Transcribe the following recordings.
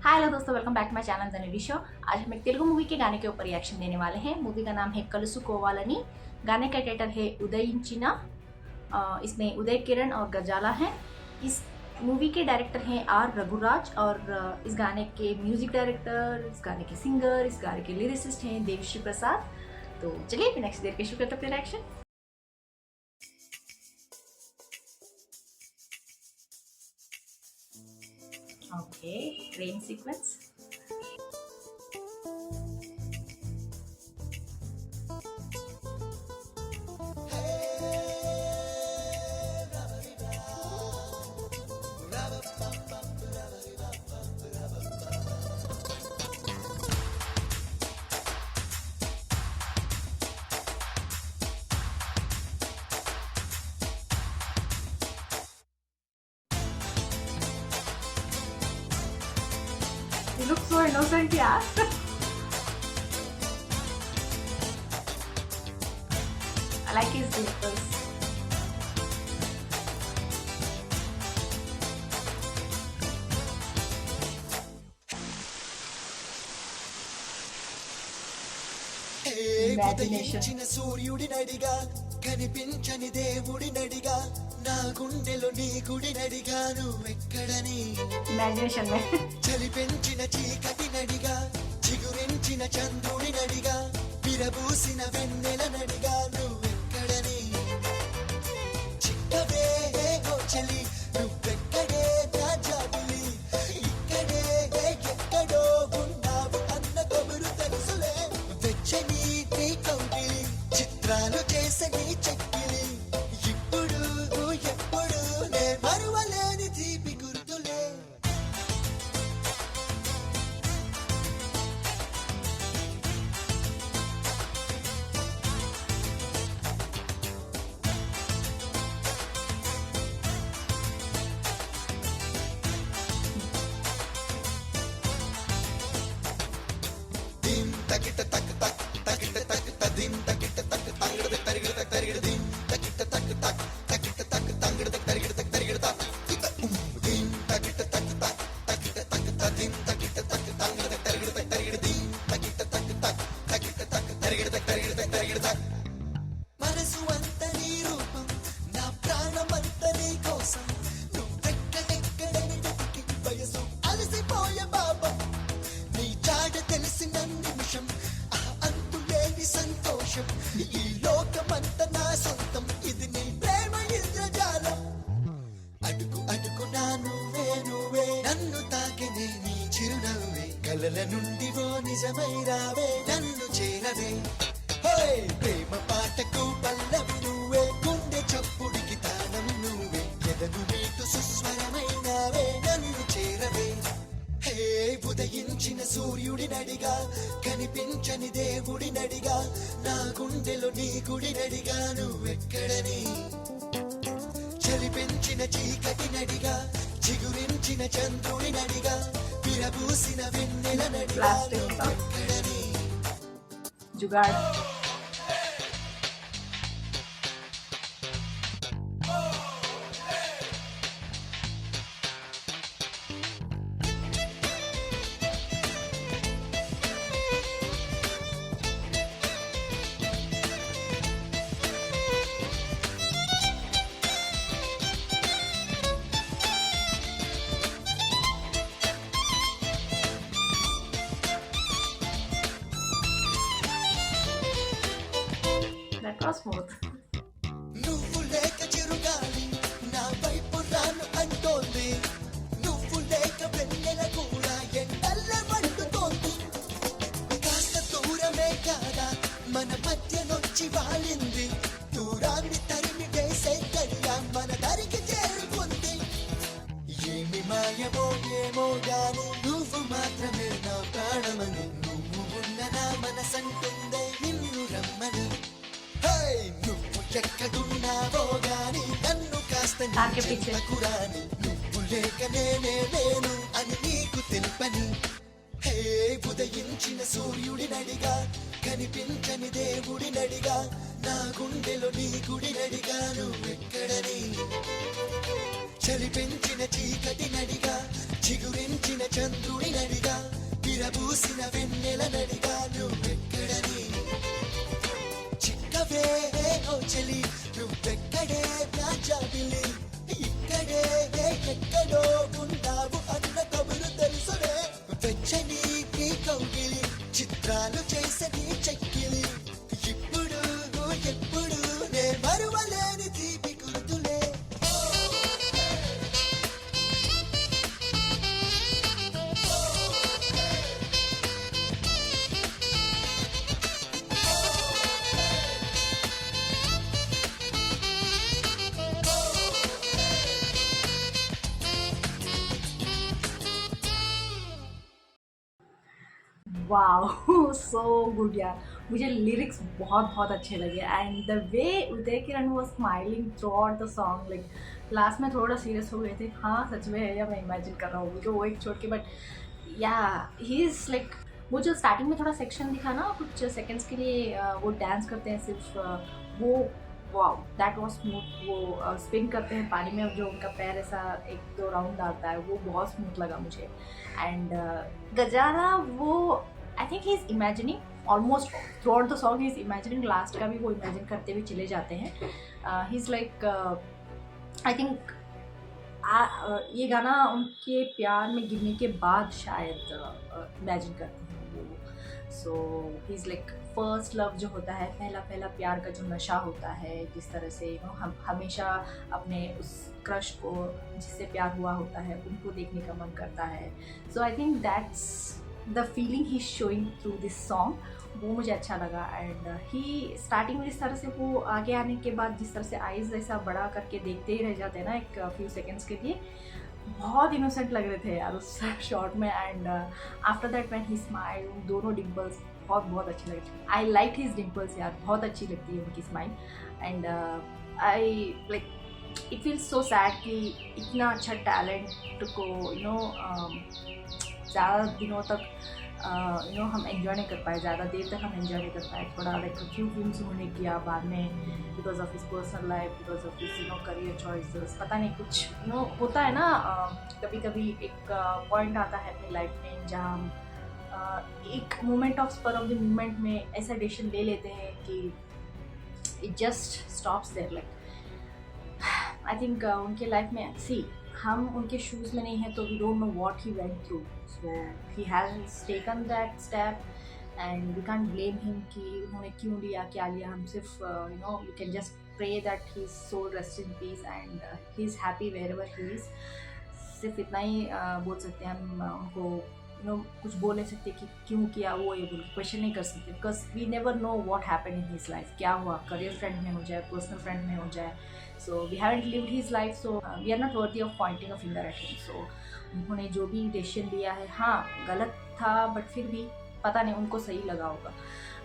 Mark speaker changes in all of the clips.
Speaker 1: हाय hello दोस्तों, welcome back to my channel the show. आज हम एक तेलुगु मूवी के गाने के ऊपर रिएक्शन देने वाले हैं। मूवी का नाम है कलुसुकोवाలని। गाने का टाइटल है उदयिंचिना। इसमें उदय किरण और गजाला हैं। इस मूवी के डायरेक्टर हैं आर रघुराज और इस गाने के म्यूजिक डायरेक्टर, इस गाने के सिंगर, इस गाने के लिरिसिस्ट हैं देवश्री प्रसाद। तो चलिए बिना किसी देर के शुरू करते अपने reaction. Okay, rain sequence. You look so innocent, yeah. I like his dimples.
Speaker 2: ఉదయించిన సూర్యుడి నడిగా కనిపించని దేవుడి నడిగా నా గుండెలో నీ గుడి నడిగా నువ్వెక్కడని చలి పెంచిన చీకటి నడిగా చిగురించిన చంద్రుడి నడిగా విరబూసిన వెన్నెల నడిగా నువ్వెక్కడని చిక్కవే ఓ చలి నువ్వెక్కడే నా జాబిలి ఇక్కడే ఎక్కడో ఉన్నావు అన్న కబురు తెలుసులే వెచ్చని నీ కౌగిలి చిత్రాలు చేసే నీ చెక్కిలి ఇప్పుడు ఎప్పుడు నే మరువలేని తీపి గుర్తులే దిం తకిట తక్ తక్ తకిట తక్ తదిం తకిట తక్ తంగడ తరిగిడ తరిగిడ దిం తకిట తక్ తక్ తకిట తక్ తంగడ తరిగిడ తరిగిడ త దిం తకిట తక్ తక్ తకిట తక్ తదిం తకిట తక్ తంగడ తరిగిడ తరిగిడ దిం తకిట తక్ తక్ తకిట తక్ తరిగిడ తరిగిడ తరిగిడ త మనసు అంత నీ రూపం నా ప్రాణమంత నీ కోసం నువ్వెక్కడెక్కడని వెతికి వయసు అలసిపోయే బాబం నీ చాట తెలిసిన నిమిషం ఆ అంతులేని సంతోషం ఈ లోకమంత నా సొంతం ఇది నీ ప్రేమ ఇంద్రజాలం అడుగు అడుగునా నువ్వే నువ్వే నన్ను తాకినే నీ చిరునవ్వే కలల నుండి ఓ నిజమై రావే నన్ను చేరవే హోయ్ ప్రేమ పాటకు పల్లవి నువ్వే గుండె చప్పుడికి తాళం నువ్వే ఎదను మీటు సుస్వరమైనావే నన్ను చేరవే హే ఉదయించిన సూర్యుడి నడిగా కనిపించని దేవుడి నడిగా నా గుండెలో నీ గుడి నడిగా నువ్వెక్కడని చలి పెంచిన చీకటి నడిగా చిగురించిన చంద్రుడి నడిగా విరబూసిన వెన్నెల నడిగా నువ్వెక్కడని
Speaker 1: जुगाड़। That was smooth.
Speaker 2: నువ్వు లేక చిరుగాలి నా వైపు రాను అంటోంది నువ్వు లేక వెన్నెల కూడా ఎండల్ల వండుతోంది కాస్త దూరమే కాదా మన మధ్య నొచ్చి వాలింది దూరాన్ని తరిమి వేసే గడియా మన దరికి చేరుకుంది ఏమి మాయమో ఏమో గాని నువ్వు మాత్రమే నా ప్రాణమని నువ్వు ఉన్న నా మనసంటుందే నిన్ను రమ్మని నువ్వు ఎక్కడున్నావో గాని నన్ను కాస్త కురాని నువ్వు లేక నేనే లేను అని నీకు తెలుపని హే ఉదయించిన సూర్యుడి నడిగా కనిపించని దేవుడి నడిగా నా గుండెలో నీ గుడి నడిగా నువ్వెక్కడని చలి పెంచిన చీకటి నడిగా చిగురించిన చంద్రుడి నడిగా పూసిన వెన్నెల నడిగా నువ్వెక్కడని చిక్కవే ఓ చెలి నువ్వెక్కడే నా జాబిలి ఇక్కడే ఎక్కడో ఉన్నావు అన్న కబురు తెలుసునే వెచ్చని నీ కౌగిలి చిత్రాలు చేసే నీ చెక్కిలి ఇప్పుడు ఎప్పుడు నే మరువలేని తీపి గుర్తులే
Speaker 1: वाओ सो गुड यार, मुझे लिरिक्स बहुत बहुत अच्छे लगे and the way Uday Kiran was smiling through out the song, like last में थोड़ा सीरियस हो गए थे, हाँ सच में है या मैं इमेजिन कर रहा हूँ मुझे वो एक छोड़ के, बट या ही इज़ लाइक वो जो स्टार्टिंग में थोड़ा सेक्शन दिखा ना कुछ सेकंड्स के लिए वो डांस करते हैं सिर्फ वो वाओ दैट वाज स्मूथ, वो स्पिन करते हैं पानी में जो उनका पैर ऐसा एक दो राउंड डालता है वो बहुत स्मूथ लगा मुझे एंड गजारा वो I think he is imagining almost through out the song, he is imagining last का भी वो इमेजिन करते हुए चले जाते हैं, ही इज़ लाइक आई थिंक ये गाना उनके प्यार में गिरने के बाद शायद इमेजिन करते हैं वो, so he is like first love जो होता है पहला पहला प्यार का जो नशा होता है, जिस तरह से यू नो हम हमेशा अपने उस क्रश को जिससे प्यार हुआ होता है उनको देखने का मन करता है, so I think that's the feeling he showing through this song, वो मुझे अच्छा लगा एंड ही स्टार्टिंग में जिस तरह से वो आगे आने के बाद जिस तरह से आइज़ ऐसा बड़ा करके देखते ही रह जाते हैं ना एक फ्यू सेकेंड्स के लिए, बहुत इनोसेंट लग रहे थे यार उस शॉट में and after that when he smile दोनों डिम्पल्स बहुत बहुत अच्छी लगी, आई लाइक हिज डिम्पल्स यार, बहुत अच्छी लगती है उनकी smile and I like it feels so sad कि इतना अच्छा टैलेंट को यू नो ज़्यादा दिनों तक यू नो हम एंजॉय नहीं कर पाए, ज़्यादा देर तक हम एंजॉय नहीं कर पाए, थोड़ा लाइक फ्यू फिल्म्स उन्होंने किया बाद में because of his personal life, because of his you know career choices, पता नहीं कुछ यू नो होता है ना कभी कभी एक पॉइंट आता है अपनी लाइफ में जहाँ हम एक moment of spur of the moment में ऐसा डिसीजन ले लेते हैं कि it just stops there, like I think उनके लाइफ में सी हम उनके शूज़ में नहीं हैं तो we don't know what he went through, so he has taken that step and we can't blame him कि उन्होंने क्यों लिया क्या लिया, हम सिर्फ you know you can just pray that he is soul rest in peace and he is happy wherever he is, सिर्फ इतना ही बोल सकते हैं हम उनको यू नो कुछ बोल नहीं सकते कि क्यों किया वो ये बोल क्वेश्चन नहीं कर सकते because we never know what happen in his life, क्या हुआ करियर फ्रेंड में हो जाए पर्सनल फ्रेंड में हो जाए, so we haven't lived his life, so we are not worthy of pointing a finger at him, so उन्होंने जो भी डिसीजन लिया है हाँ गलत था बट फिर भी पता नहीं उनको सही लगा होगा,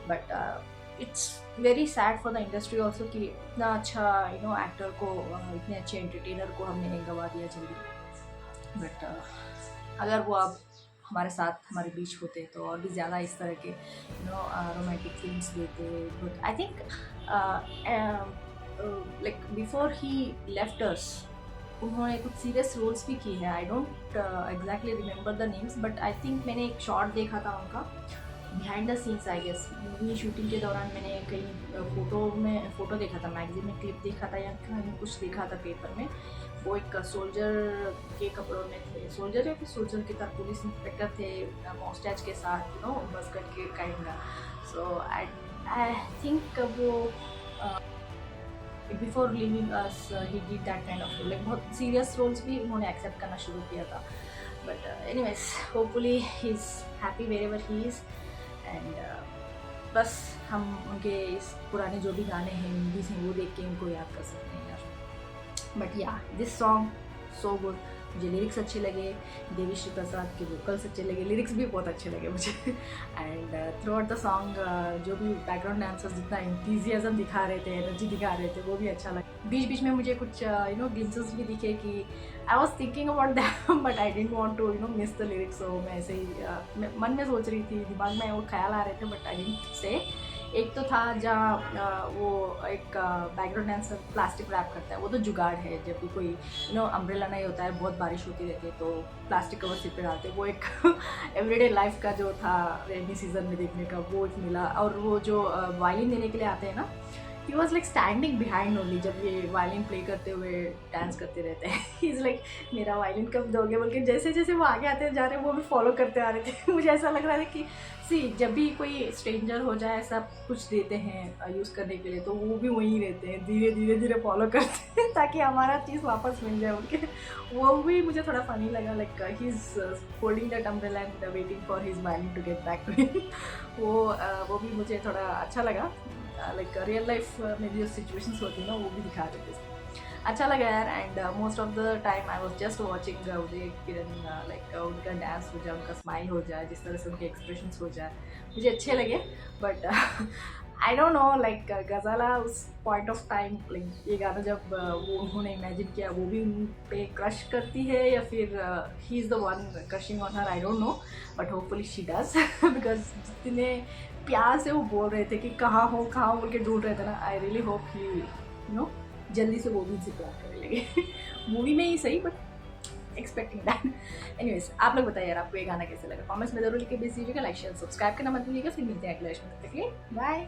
Speaker 1: but it's very sad for the industry also कि इतना अच्छा यू नो एक्टर को इतने अच्छे एंटरटेनर को हमने गंवा दिया जल्दी, बट अगर वो अब हमारे साथ हमारे बीच होते तो और भी ज़्यादा इस तरह के यू नो रोमांटिक फिल्म्स देते, but I think like before he left us उन्होंने कुछ सीरियस रोल्स भी किए हैं, I don't exactly remember the names but I think मैंने एक शॉर्ट देखा था उनका behind the scenes, I guess movie shooting के दौरान मैंने कहीं फ़ोटो देखा था, मैगजीन में क्लिप देखा था या कहीं कुछ देखा था पेपर में, वो एक सोल्जर के कपड़ों में थे, सोल्जर या फिर सोल्जर के साथ पुलिस इंस्पेक्टर थे मॉस्टैच के साथ यू नो बस कट के काइंड का, सो आई थिंक वो before leaving us he did that kind of role, like बहुत सीरियस रोल्स भी उन्होंने एक्सेप्ट करना शुरू किया था, but anyways hopefully he is happy wherever he is and बस हम उनके इस पुराने जो भी गाने हैं मूवीज़ हैं वो देख के उनको याद कर सकते हैं यार, बट या दिस सॉन्ग सो गुड, मुझे लिरिक्स अच्छे लगे, देवीश्री प्रसाद के वोकल्स अच्छे लगे, लिरिक्स भी बहुत अच्छे लगे मुझे and through out the song जो भी बैकग्राउंड डांसर्स जितना इंथुजियाज्म दिखा रहे थे एनर्जी दिखा रहे थे वो भी अच्छा लगा, बीच बीच में मुझे कुछ यू नो ग्लिम्पसेस भी दिखे कि I was thinking about them but I didn't want to you know miss the lyrics, so मैं ऐसे ही मन में सोच रही थी, दिमाग में वो ख्याल आ रहे थे बट आई डिडंट से, एक तो था जहाँ वो एक बैकग्राउंड डांसर प्लास्टिक रैप करता है, वो तो जुगाड़ है। जब भी कोई अम्ब्रेला नहीं होता है, बहुत बारिश होती रहती है तो प्लास्टिक कवर सिर पे डालते हैं, वो एक एवरीडे लाइफ का जो था रेनी सीजन में देखने का वो एक मिला। और वो जो वायलिन देने के लिए आते हैं ना, he was like standing behind only, जब ये वायलिन प्ले करते हुए डांस करते रहते हैं। ही इज़ लाइक मेरा वायलिन कब दोगे बोल के, जैसे जैसे वो आगे आते जा रहे हैं वो भी फॉलो करते आ रहे थे। मुझे ऐसा लग रहा था कि जब भी कोई स्ट्रेंजर हो जाए ऐसा कुछ देते हैं यूज़ करने के लिए, तो वो भी वहीं रहते हैं, धीरे धीरे धीरे फॉलो करते हैं ताकि हमारा चीज़ वापस मिल जाए उनके। वो भी मुझे थोड़ा फनी लगा, like he is holding that umbrella and waiting for his violin to get back to him. वो भी मुझे थोड़ा अच्छा लगा, लाइक रियल लाइफ में जो सिचुएशंस होती है ना वो भी दिखा देते हैं। अच्छा लगा यार। And most of the time I was just watching Uday Kiran, like उनका डांस हो जाए, उनका स्माइल हो जाए, जिस तरह से उनके एक्सप्रेशंस हो जाए, मुझे अच्छे लगे। But I don't know, like Ghazala उस पॉइंट ऑफ टाइम, लाइक ये गाना जब वो उन्होंने इमेजिन किया, वो भी उन पे क्रश करती है या फिर he is the one crushing on her, I don't know, but hopefully she does. Because जितने प्यार से वो बोल रहे थे कि कहाँ हो बोल के ढूंढ रहे थे ना, आई रियली होप ही जल्दी से वो भी इनसे प्यार करने लगे। मूवी में ही सही, बट एक्सपेक्टिंग दैट। एनीवेज, आप लोग बताइए यार आपको ये गाना कैसे लगा, कमेंट्स में जरूर लिख के भेज दीजिएगा। लाइक शेयर सब्सक्राइब करना मत भूलिएगा। फिर मिलते हैं अगले बाय।